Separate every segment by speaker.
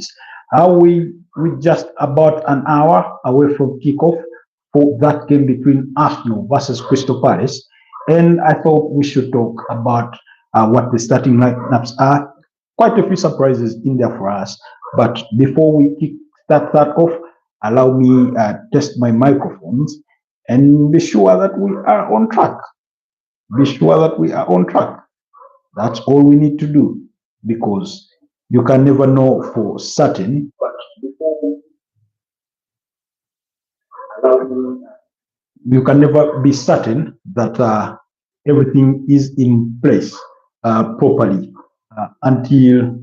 Speaker 1: stories. We just about an hour away from kickoff for that game between Arsenal versus Crystal Palace, and I thought we should talk about what the starting lineups are. Quite a few surprises in there for us, but before we start that off, allow me test my microphones and be sure that we are on track. Be sure that we are on track. That's all we need to do, because you can never know for certain. But you can never be certain that everything is in place properly until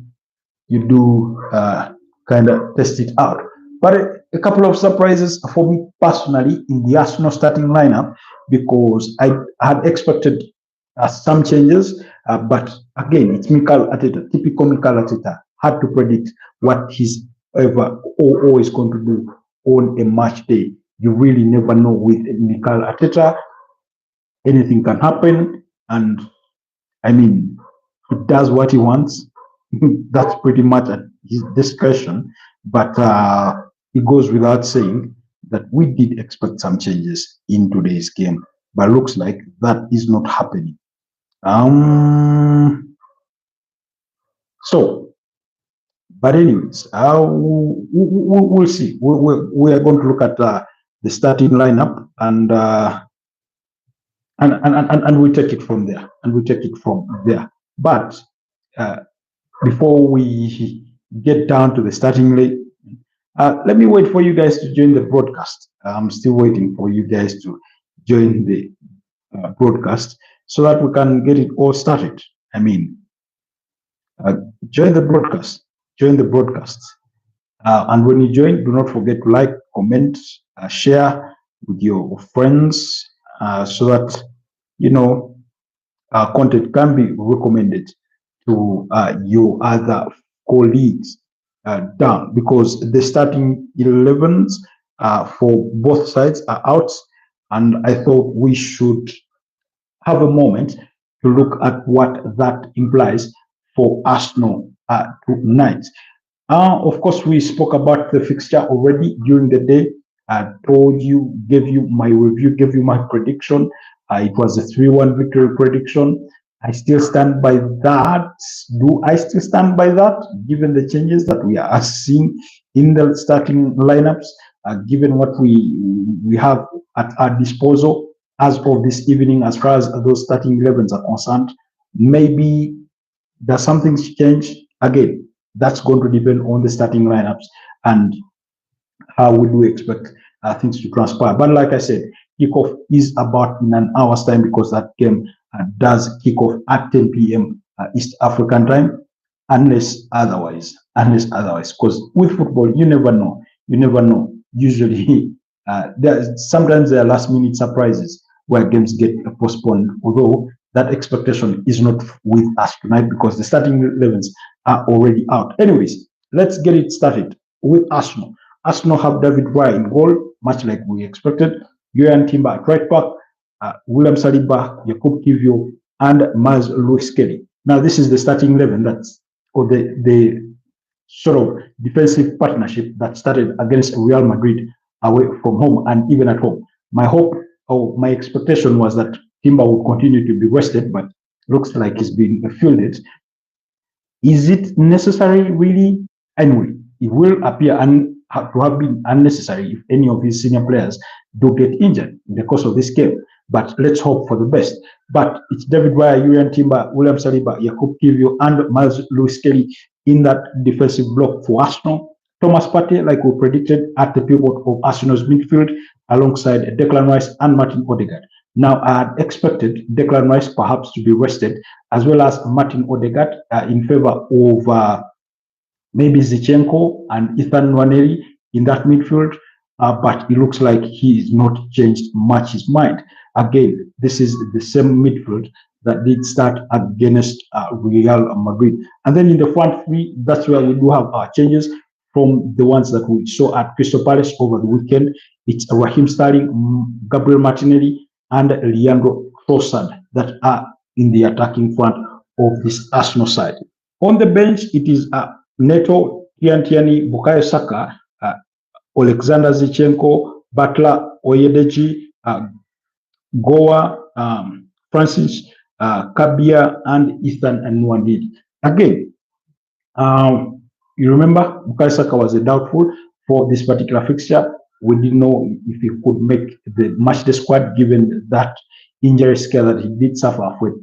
Speaker 1: you do kind of test it out. But a couple of surprises for me personally in the Arsenal starting lineup, because I had expected some changes, but again, it's Mikel Arteta, typical Mikel Arteta, hard to predict what he's ever or always going to do on a match day. You really never know with Mikel Arteta. Anything can happen, and I mean, he does what he wants. That's pretty much at his discretion. But it goes without saying that we did expect some changes in today's game, but looks like that is not happening. But anyways, we'll see. We are going to look at the starting lineup, and we take it from there. But before we get down to the starting line, let me wait for you guys to join the broadcast. I'm still waiting for you guys to join the broadcast so that we can get it all started. I mean, join the broadcast. And when you join, do not forget to like, comment, share with your friends, so that content can be recommended to your other colleagues down, because the starting 11s for both sides are out, and I thought we should have a moment to look at what that implies for Arsenal tonight. Of course, we spoke about the fixture already during the day. I told you, gave you my review, gave you my prediction. It was a 3-1 victory prediction. I still stand by that. Do I still stand by that, given the changes that we are seeing in the starting lineups, given what we have at our disposal as of this evening, as far as those starting 11s are concerned? Maybe there's something changed. Again, that's going to depend on the starting lineups and how we do expect things to transpire. But like I said, kickoff is about in an hour's time, because that game does kick off at 10 p.m. East African time, unless otherwise. Because with football, you never know. Usually, sometimes there are last-minute surprises where games get postponed, although that expectation is not with us tonight, because the starting 11s are already out. Anyways, let's get it started with Arsenal. Arsenal have David Raya in goal, much like we expected. Yohan Timber at right back, William Saliba, Jakub Kiwior, and Miles Lewis-Kelly. Now, this is the starting 11 or the sort of defensive partnership that started against Real Madrid away from home and even at home. My hope or my expectation was that Timber would continue to be rested, but looks like he's been fielded. Is it necessary, really? Anyway, it will appear to have been unnecessary if any of his senior players do get injured in the course of this game. But let's hope for the best. But it's David Raya, Yohan Timber, William Saliba, Jakub Kiwior, and Miles Lewis-Kelly in that defensive block for Arsenal. Thomas Partey, like we predicted, at the pivot of Arsenal's midfield, alongside Declan Rice and Martin Odegaard. Now, I had expected Declan Rice perhaps to be rested, as well as Martin Odegaard, in favor of maybe Zinchenko and Ethan Nwaneri in that midfield, but it looks like he is not changed much his mind. Again, this is the same midfield that did start against Real Madrid. And then in the front three, that's where we do have our changes from the ones that we saw at Crystal Palace over the weekend. It's Raheem Sterling, Gabriel Martinelli, and Leandro Trossard that are in the attacking front of this Arsenal side. On the bench, it is Neto, Tierney, Bukayo Saka, Alexander Zichenko, Butler, Oyedeji, Goa, Francis, Kabia, and Ethan Nwandidi. Again, you remember Bukayo Saka was a doubtful for this particular fixture. We didn't know if he could make the match day squad given that injury scare that he did suffer with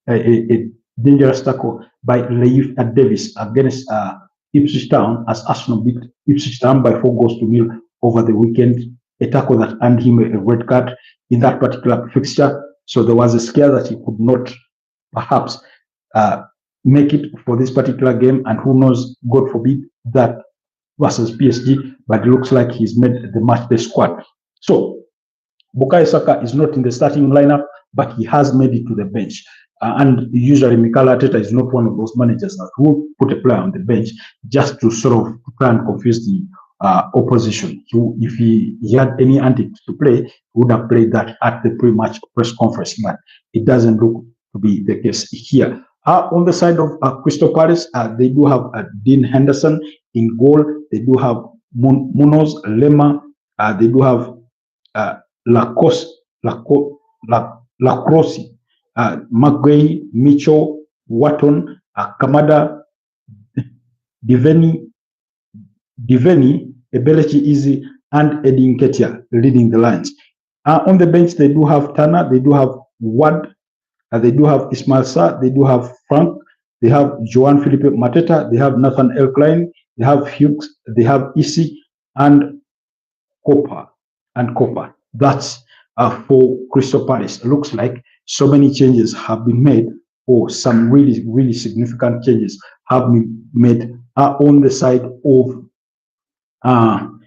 Speaker 1: a dangerous tackle by Leif Davis against Ipswich Town, as Arsenal beat Ipswich Town by 4-0 over the weekend. A tackle that earned him a red card in that particular fixture. So there was a scare that he could not perhaps make it for this particular game, and who knows, God forbid, that versus PSG, but it looks like he's made the match day squad. So Bukayo Saka is not in the starting lineup, but he has made it to the bench. And usually Mikel Merino is not one of those managers that will put a player on the bench just to sort of try and confuse the opposition. So if he had any antics to play, he would have played that at the pre-match press conference, but it doesn't look to be the case here. On the side of Crystal Palace, they do have Dean Henderson in goal. They do have Munoz, Lema. They do have Lacrosse, McGuay, Mitchell, Watton, Kamada, Diveni, Ebelechi Easy, and Eddie Nketiah leading the lines. On the bench, they do have Tana, they do have Ward, they do have Ismail Sarr, they do have Frank, they have Joan Philippe Mateta, they have Nathan Elkline, they have Hughes, they have Isi, and Copper. That's for Crystal Palace. It looks like so many changes have been made, or some really, really significant changes have been made on the side of, on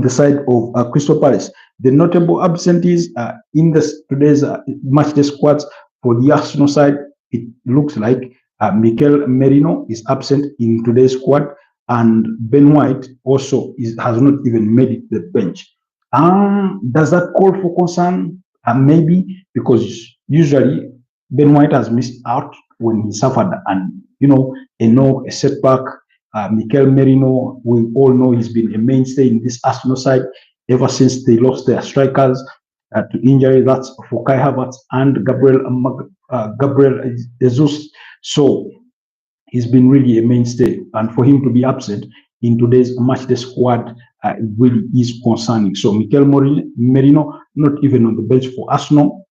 Speaker 1: the side of Crystal Palace. The notable absentees in today's match day squads for the Arsenal side, it looks like Mikel Merino is absent in today's squad, and Ben White also has not even made it to the bench. Does that call for concern? Maybe, because usually Ben White has missed out when he suffered a setback. Mikel Merino, we all know he's been a mainstay in this Arsenal side ever since they lost their strikers to injury. That's for Kai Havertz and Gabriel Jesus. So he's been really a mainstay, and for him to be absent in today's match day squad really is concerning. So Mikel Merino not even on the bench for Arsenal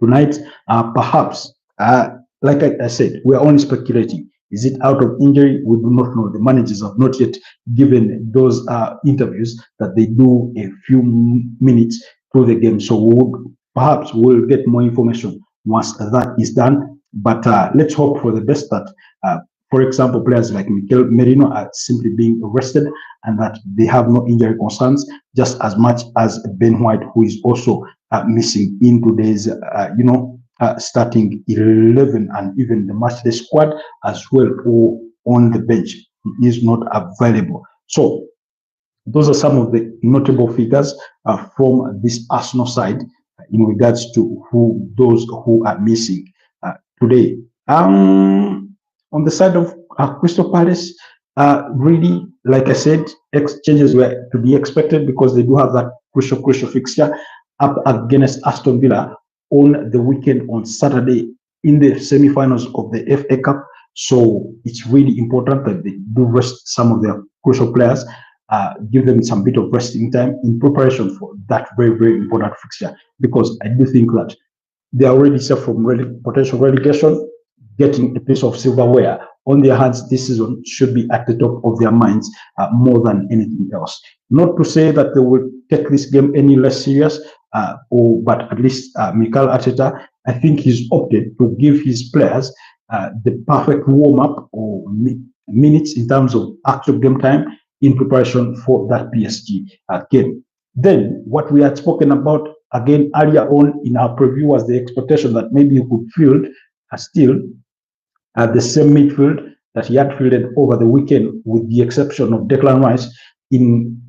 Speaker 1: tonight. Perhaps, like I said, we are only speculating. Is it out of injury? We do not know. The managers have not yet given those interviews that they do a few minutes through the game. So perhaps we'll get more information once that is done. But let's hope for the best that, for example, players like Mikel Merino are simply being rested and that they have no injury concerns, just as much as Ben White, who is also missing in today's, starting 11 and even the match day squad as well, or on the bench. He is not available. So those are some of the notable figures from this Arsenal side in regards to those who are missing today. On the side of Crystal Palace, really, like I said, exchanges were to be expected because they do have that crucial fixture up against Aston Villa on the weekend on Saturday in the semi-finals of the FA Cup. So it's really important that they do rest some of their crucial players, give them some bit of resting time in preparation for that very, very important fixture, because I do think that they are already safe from potential relegation. Getting a piece of silverware on their hands this season should be at the top of their minds more than anything else. Not to say that they will take this game any less serious, but at least Mikel Merino, I think he's opted to give his players the perfect warm-up or minutes in terms of actual game time in preparation for that PSG game. Then what we had spoken about again earlier on in our preview was the expectation that maybe you could field still at the same midfield that he had fielded over the weekend, with the exception of Declan Rice,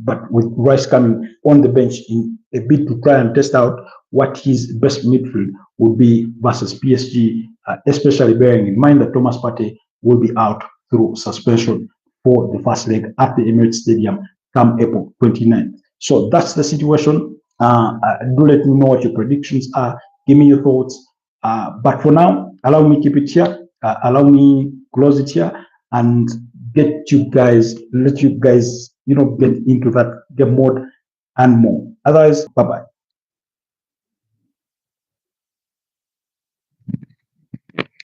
Speaker 1: but with Rice coming on the bench in a bid to try and test out what his best midfield would be versus PSG, especially bearing in mind that Thomas Partey will be out through suspension for the first leg at the Emirates Stadium come April 29th. So that's the situation. Do let me know what your predictions are. Give me your thoughts. But for now, allow me keep it here. Allow me close it here and let you guys, get into that game mode and more. Otherwise, bye bye.